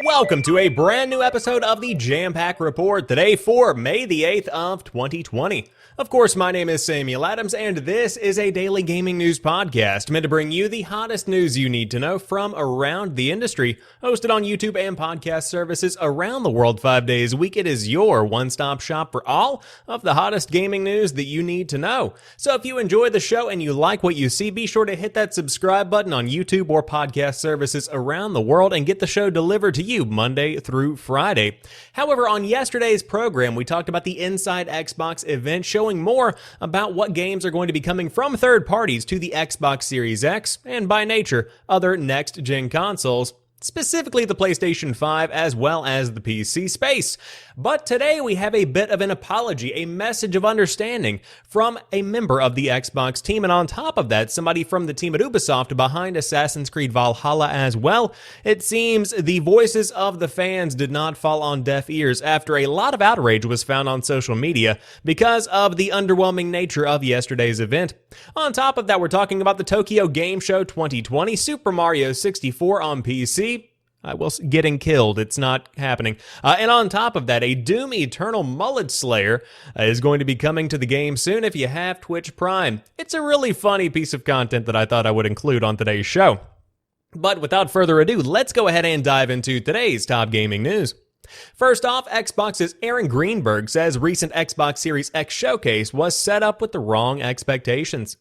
Welcome to a brand new episode of the Jampack Report, today for May the 8th of 2020. Of course, my name is Samuel Adams, and this is a daily gaming news podcast meant to bring you the hottest news you need to know from around the industry. Hosted on YouTube and podcast services around the world 5 days a week, it is your one-stop shop for all of the hottest gaming news that you need to know. So if you enjoy the show and you like what you see, be sure to hit that subscribe button on YouTube or podcast services around the world and get the show delivered to you Monday through Friday. However, on yesterday's program, we talked about the Inside Xbox event, showing more about what games are going to be coming from third parties to the Xbox Series X, and by nature, other next-gen consoles, specifically the PlayStation 5 as well as the PC space. But today we have a bit of an apology, a message of understanding from a member of the Xbox team, and on top of that, somebody from the team at Ubisoft behind Assassin's Creed Valhalla as well. It seems the voices of the fans did not fall on deaf ears after a lot of outrage was found on social media because of the underwhelming nature of yesterday's event. On top of that, we're talking about the Tokyo Game Show 2020, Super Mario 64 on PC. Getting killed. It's not happening. And on top of that, a Doom Eternal Mullet Slayer is going to be coming to the game soon if you have Twitch Prime. It's a really funny piece of content that I thought I would include on today's show. But without further ado, let's go ahead and dive into today's top gaming news. First off, Xbox's Aaron Greenberg says recent Xbox Series X showcase was set up with the wrong expectations.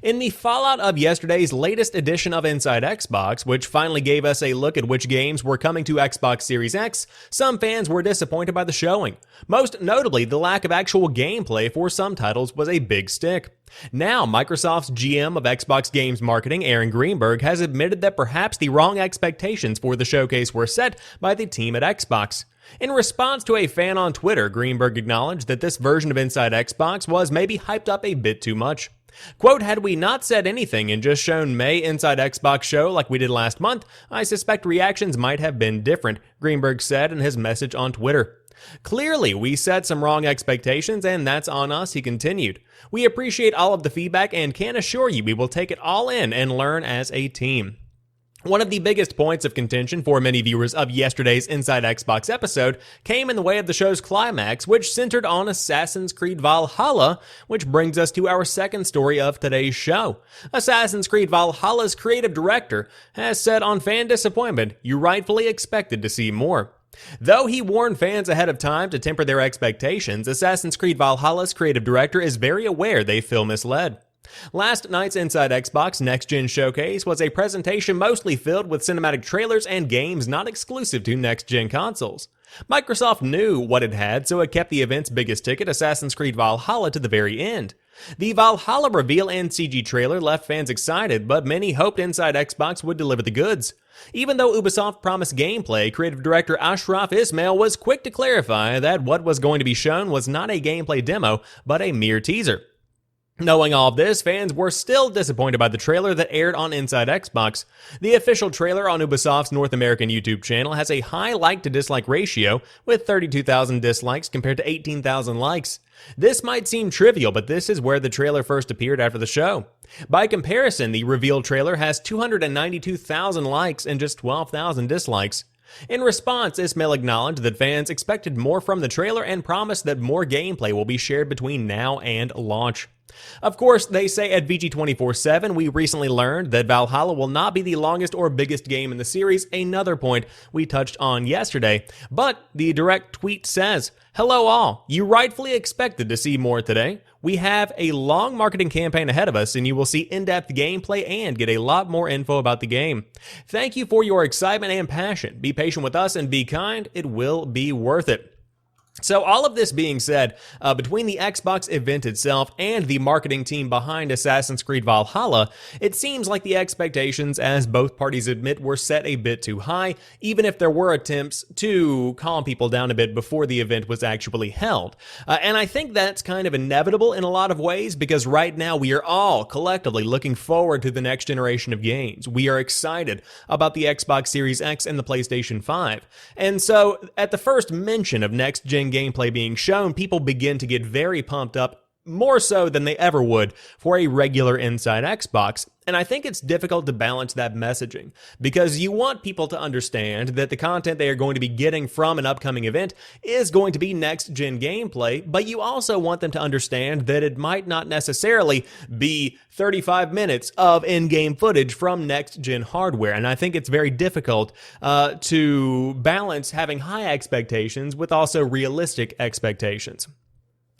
In the fallout of yesterday's latest edition of Inside Xbox, which finally gave us a look at which games were coming to Xbox Series X, some fans were disappointed by the showing. Most notably, the lack of actual gameplay for some titles was a big stick. Now, Microsoft's GM of Xbox Games Marketing, Aaron Greenberg, has admitted that perhaps the wrong expectations for the showcase were set by the team at Xbox. In response to a fan on Twitter, Greenberg acknowledged that this version of Inside Xbox was maybe hyped up a bit too much. Quote, "Had we not said anything and just shown May Inside Xbox show like we did last month, I suspect reactions might have been different," Greenberg said in his message on Twitter. "Clearly, we set some wrong expectations, and that's on us," he continued. "We appreciate all of the feedback and can assure you we will take it all in and learn as a team." One of the biggest points of contention for many viewers of yesterday's Inside Xbox episode came in the way of the show's climax, which centered on Assassin's Creed Valhalla, which brings us to our second story of today's show. Assassin's Creed Valhalla's creative director has said on fan disappointment, "You rightfully expected to see more." Though he warned fans ahead of time to temper their expectations, Assassin's Creed Valhalla's creative director is very aware they feel misled. Last night's Inside Xbox Next Gen Showcase was a presentation mostly filled with cinematic trailers and games not exclusive to Next Gen consoles. Microsoft knew what it had, so it kept the event's biggest ticket, Assassin's Creed Valhalla, to the very end. The Valhalla reveal and CG trailer left fans excited, but many hoped Inside Xbox would deliver the goods. Even though Ubisoft promised gameplay, creative director Ashraf Ismail was quick to clarify that what was going to be shown was not a gameplay demo, but a mere teaser. Knowing all of this, fans were still disappointed by the trailer that aired on Inside Xbox. The official trailer on Ubisoft's North American YouTube channel has a high like-to-dislike ratio, with 32,000 dislikes compared to 18,000 likes. This might seem trivial, but this is where the trailer first appeared after the show. By comparison, the reveal trailer has 292,000 likes and just 12,000 dislikes. In response, Ismail acknowledged that fans expected more from the trailer and promised that more gameplay will be shared between now and launch. Of course, they say at VG247, we recently learned that Valhalla will not be the longest or biggest game in the series, another point we touched on yesterday. But the direct tweet says, "Hello all, you rightfully expected to see more today. We have a long marketing campaign ahead of us and you will see in-depth gameplay and get a lot more info about the game. Thank you for your excitement and passion. Be patient with us and be kind. It will be worth it." So all of this being said, between the Xbox event itself and the marketing team behind Assassin's Creed Valhalla, it seems like the expectations, as both parties admit, were set a bit too high, even if there were attempts to calm people down a bit before the event was actually held. And I think that's kind of inevitable in a lot of ways, because right now we are all collectively looking forward to the next generation of games. We are excited about the Xbox Series X and the PlayStation 5. And so at the first mention of next-gen gameplay being shown, people begin to get very pumped up more so than they ever would for a regular Inside Xbox. And I think it's difficult to balance that messaging because you want people to understand that the content they are going to be getting from an upcoming event is going to be next-gen gameplay, but you also want them to understand that it might not necessarily be 35 minutes of in-game footage from next-gen hardware. And I think it's very difficult to balance having high expectations with also realistic expectations.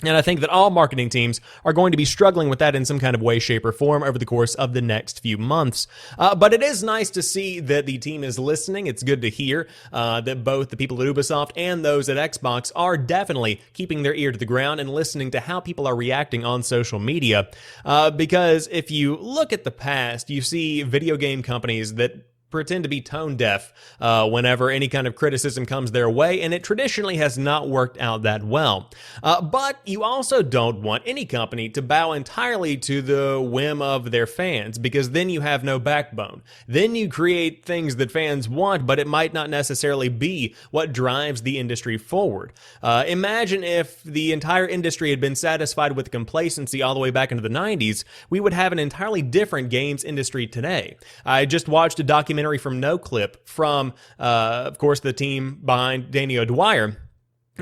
And I think that all marketing teams are going to be struggling with that in some kind of way, shape, or form over the course of the next few months. But it is nice to see that the team is listening. It's good to hear that both the people at Ubisoft and those at Xbox are definitely keeping their ear to the ground and listening to how people are reacting on social media. Because if you look at the past, you see video game companies that pretend to be tone deaf whenever any kind of criticism comes their way, and it traditionally has not worked out that well. But you also don't want any company to bow entirely to the whim of their fans, because then you have no backbone. Then you create things that fans want, but it might not necessarily be what drives the industry forward. Imagine if the entire industry had been satisfied with complacency all the way back into the 90s, we would have an entirely different games industry today. I just watched a documentary from NoClip from, of course, the team behind Danny O'Dwyer.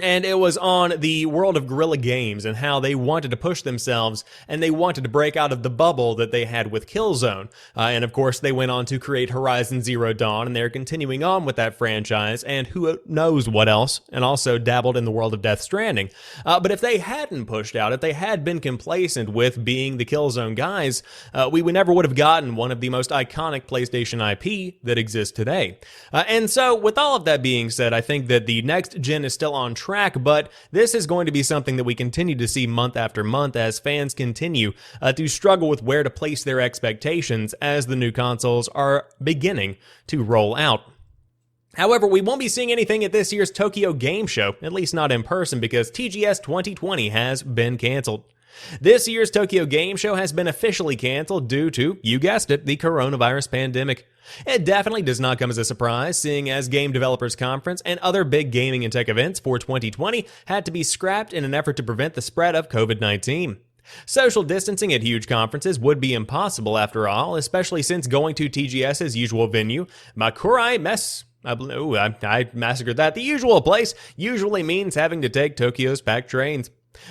And it was on the world of guerrilla games and how they wanted to push themselves and they wanted to break out of the bubble that they had with Killzone. And of course, they went on to create Horizon Zero Dawn, and they're continuing on with that franchise and who knows what else, and also dabbled in the world of Death Stranding. But if they hadn't pushed out, if they had been complacent with being the Killzone guys, we never would have gotten one of the most iconic PlayStation IP that exists today. And so with all of that being said, I think that the next gen is still on track, but this is going to be something that we continue to see month after month as fans continue to struggle with where to place their expectations as the new consoles are beginning to roll out. However, we won't be seeing anything at this year's Tokyo Game Show, at least not in person, because TGS 2020 has been canceled. This year's Tokyo Game Show has been officially canceled due to, you guessed it, the coronavirus pandemic. It definitely does not come as a surprise, seeing as Game Developers Conference and other big gaming and tech events for 2020 had to be scrapped in an effort to prevent the spread of COVID-19. Social distancing at huge conferences would be impossible after all, especially since going to TGS's usual venue, Makurai Mess. I massacred that. The usual place usually means having to take Tokyo's packed trains.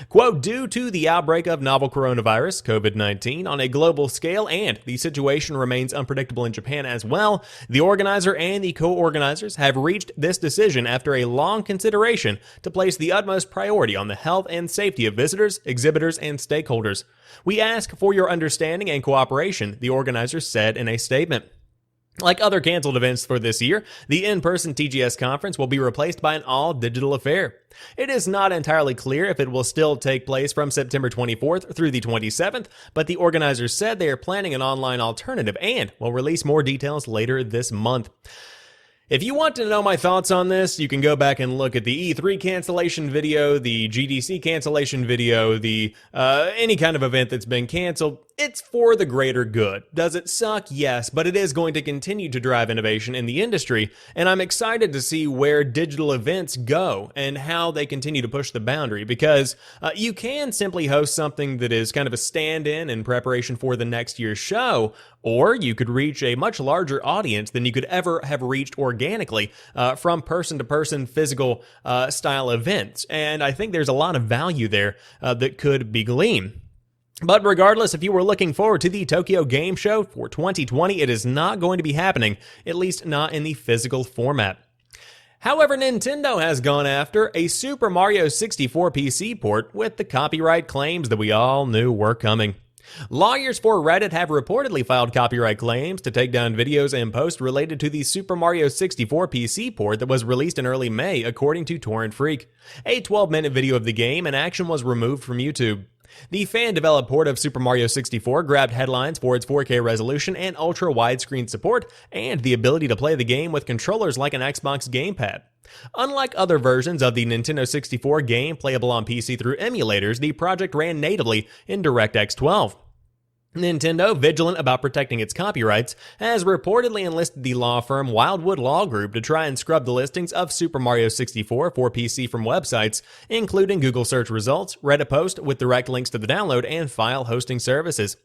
Quote, due to the outbreak of novel coronavirus, COVID-19, on a global scale, and the situation remains unpredictable in Japan as well, the organizer and the co-organizers have reached this decision after a long consideration to place the utmost priority on the health and safety of visitors, exhibitors, and stakeholders. We ask for your understanding and cooperation, the organizers said in a statement. Like other canceled events for this year, the in-person TGS conference will be replaced by an all-digital affair. It is not entirely clear if it will still take place from September 24th through the 27th, but the organizers said they are planning an online alternative and will release more details later this month. If you want to know my thoughts on this, you can go back and look at the E3 cancellation video, the GDC cancellation video, the any kind of event that's been canceled. It's for the greater good. Does it suck? Yes, but it is going to continue to drive innovation in the industry, and I'm excited to see where digital events go and how they continue to push the boundary, because you can simply host something that is kind of a stand-in in preparation for the next year's show, or you could reach a much larger audience than you could ever have reached organically from person-to-person physical style events, and I think there's a lot of value there that could be gleaned. But regardless, if you were looking forward to the Tokyo Game Show for 2020, it is not going to be happening, at least not in the physical format. However, Nintendo has gone after a Super Mario 64 PC port with the copyright claims that we all knew were coming. Lawyers for Reddit have reportedly filed copyright claims to take down videos and posts related to the Super Mario 64 PC port that was released in early May, according to Torrent Freak. A 12-minute video of the game in action was removed from YouTube. The fan-developed port of Super Mario 64 grabbed headlines for its 4K resolution and ultra-widescreen support, and the ability to play the game with controllers like an Xbox gamepad. Unlike other versions of the Nintendo 64 game playable on PC through emulators, the project ran natively in DirectX 12. Nintendo, vigilant about protecting its copyrights, has reportedly enlisted the law firm Wildwood Law Group to try and scrub the listings of Super Mario 64 for PC from websites, including Google search results, Reddit posts with direct links to the download, and file hosting services.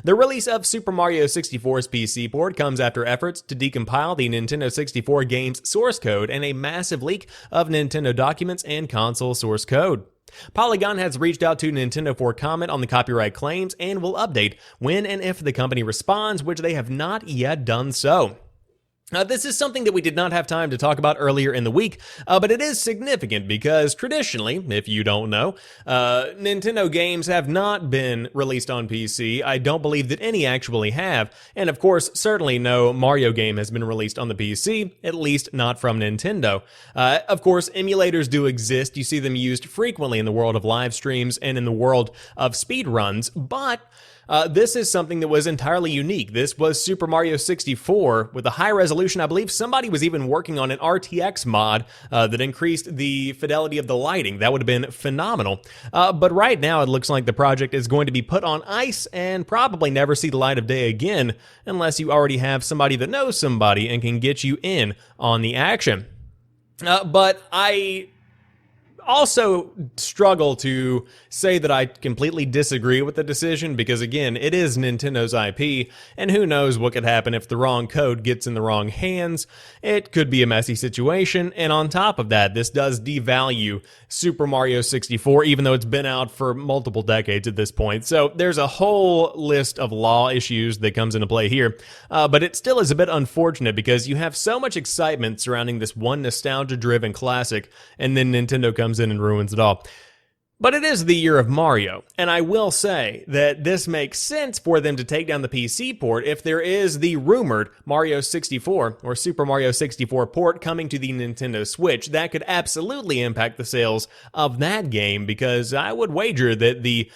The release of Super Mario 64's PC port comes after efforts to decompile the Nintendo 64 game's source code and a massive leak of Nintendo documents and console source code. Polygon has reached out to Nintendo for comment on the copyright claims and will update when and if the company responds, which they have not yet done so. This is something that we did not have time to talk about earlier in the week, but it is significant because traditionally, if you don't know, Nintendo games have not been released on PC. I don't believe that any actually have, and of course, certainly no Mario game has been released on the PC, at least not from Nintendo. Of course, emulators do exist. You see them used frequently in the world of live streams and in the world of speedruns, but this is something that was entirely unique. This was Super Mario 64 with a high resolution. I believe somebody was even working on an RTX mod that increased the fidelity of the lighting. That would have been phenomenal. But right now it looks like the project is going to be put on ice and probably never see the light of day again unless you already have somebody that knows somebody and can get you in on the action. But I also struggle to say that I completely disagree with the decision because, again, it is Nintendo's IP, and who knows what could happen if the wrong code gets in the wrong hands. It could be a messy situation, and on top of that, this does devalue Super Mario 64, even though it's been out for multiple decades at this point. So there's a whole list of law issues that comes into play here, but it still is a bit unfortunate because you have so much excitement surrounding this one nostalgia-driven classic, and then Nintendo comes in and ruins it all. But it is the year of Mario, and I will say that this makes sense for them to take down the PC port if there is the rumored Mario 64 or Super Mario 64 port coming to the Nintendo Switch. That could absolutely impact the sales of that game because I would wager that the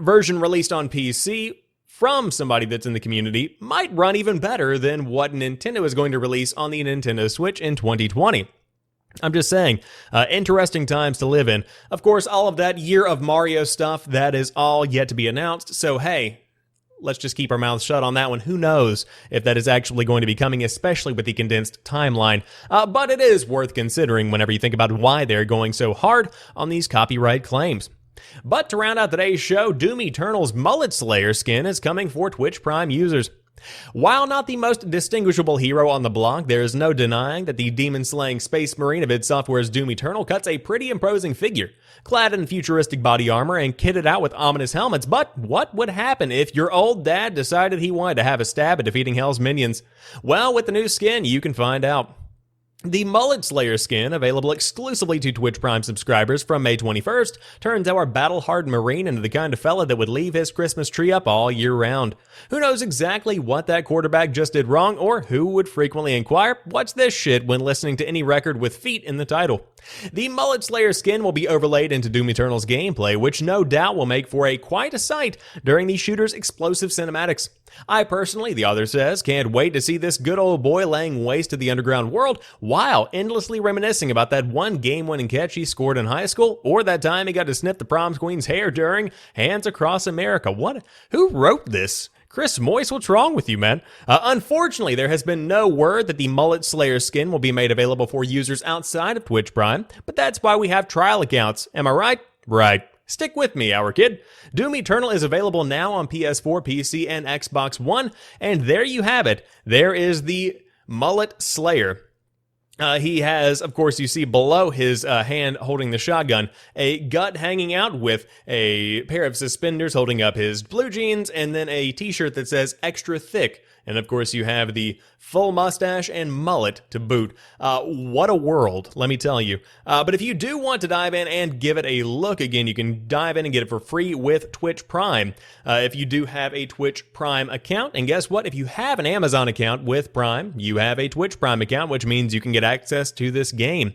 version released on PC from somebody that's in the community might run even better than what Nintendo is going to release on the Nintendo Switch in 2020. I'm just saying, interesting times to live in. Of course, all of that year of Mario stuff, that is all yet to be announced. So, hey, let's just keep our mouths shut on that one. Who knows if that is actually going to be coming, especially with the condensed timeline. But it is worth considering whenever you think about why they're going so hard on these copyright claims. But to round out today's show, Doom Eternal's Mullet Slayer skin is coming for Twitch Prime users. While not the most distinguishable hero on the block, there is no denying that the demon-slaying space marine of id Software's Doom Eternal cuts a pretty imposing figure, clad in futuristic body armor and kitted out with ominous helmets. But what would happen if your old dad decided he wanted to have a stab at defeating Hell's minions? Well, with the new skin, you can find out. The Mullet Slayer skin, available exclusively to Twitch Prime subscribers from May 21st, turns our battle-hardened Marine into the kind of fella that would leave his Christmas tree up all year round. Who knows exactly what that quarterback just did wrong, or who would frequently inquire, what's this shit when listening to any record with feet in the title? The Mullet Slayer skin will be overlaid into Doom Eternal's gameplay, which no doubt will make for quite a sight during the shooter's explosive cinematics. I personally, the author says, can't wait to see this good old boy laying waste to the underground world while endlessly reminiscing about that one game-winning catch he scored in high school, or that time he got to sniff the prom queen's hair during Hands Across America. What? Who wrote this? Chris Moyce, what's wrong with you, man? Unfortunately, there has been no word that the Mullet Slayer skin will be made available for users outside of Twitch Prime, but that's why we have trial accounts. Am I right? Right. Stick with me, our kid. Doom Eternal is available now on PS4, PC, and Xbox One, and there you have it. There is the Mullet Slayer. He has, of course, you see below his hand holding the shotgun, a gut hanging out with a pair of suspenders holding up his blue jeans, and then a t-shirt that says extra thick. And of course, you have the full mustache and mullet to boot. What a world, let me tell you. But if you do want to dive in and give it a look, again, you can dive in and get it for free with Twitch Prime. If you do have a Twitch Prime account, and guess what? If you have an Amazon account with Prime, you have a Twitch Prime account, which means you can get access to this game.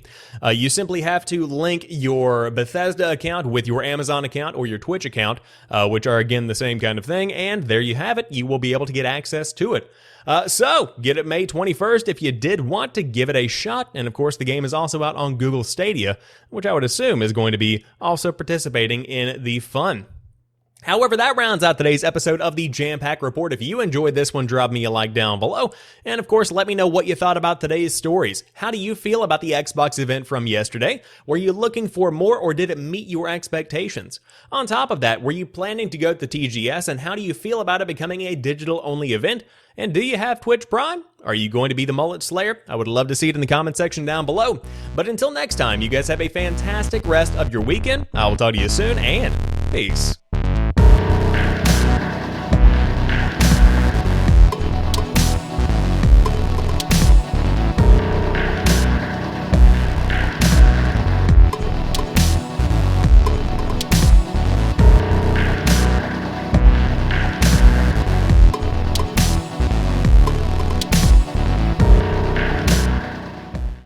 You simply have to link your Bethesda account with your Amazon account or your Twitch account, which are, again, the same kind of thing, and there you have it. You will be able to get access to it. So, get it May 21st if you did want to give it a shot. And of course, the game is also out on Google Stadia, which I would assume is going to be also participating in the fun. However, that rounds out today's episode of the Jampack Report. If you enjoyed this one, drop me a like down below. And of course, let me know what you thought about today's stories. How do you feel about the Xbox event from yesterday? Were you looking for more, or did it meet your expectations? On top of that, were you planning to go to TGS, and how do you feel about it becoming a digital-only event? And do you have Twitch Prime? Are you going to be the Mullet Slayer? I would love to see it in the comment section down below. But until next time, you guys have a fantastic rest of your weekend. I will talk to you soon, and peace.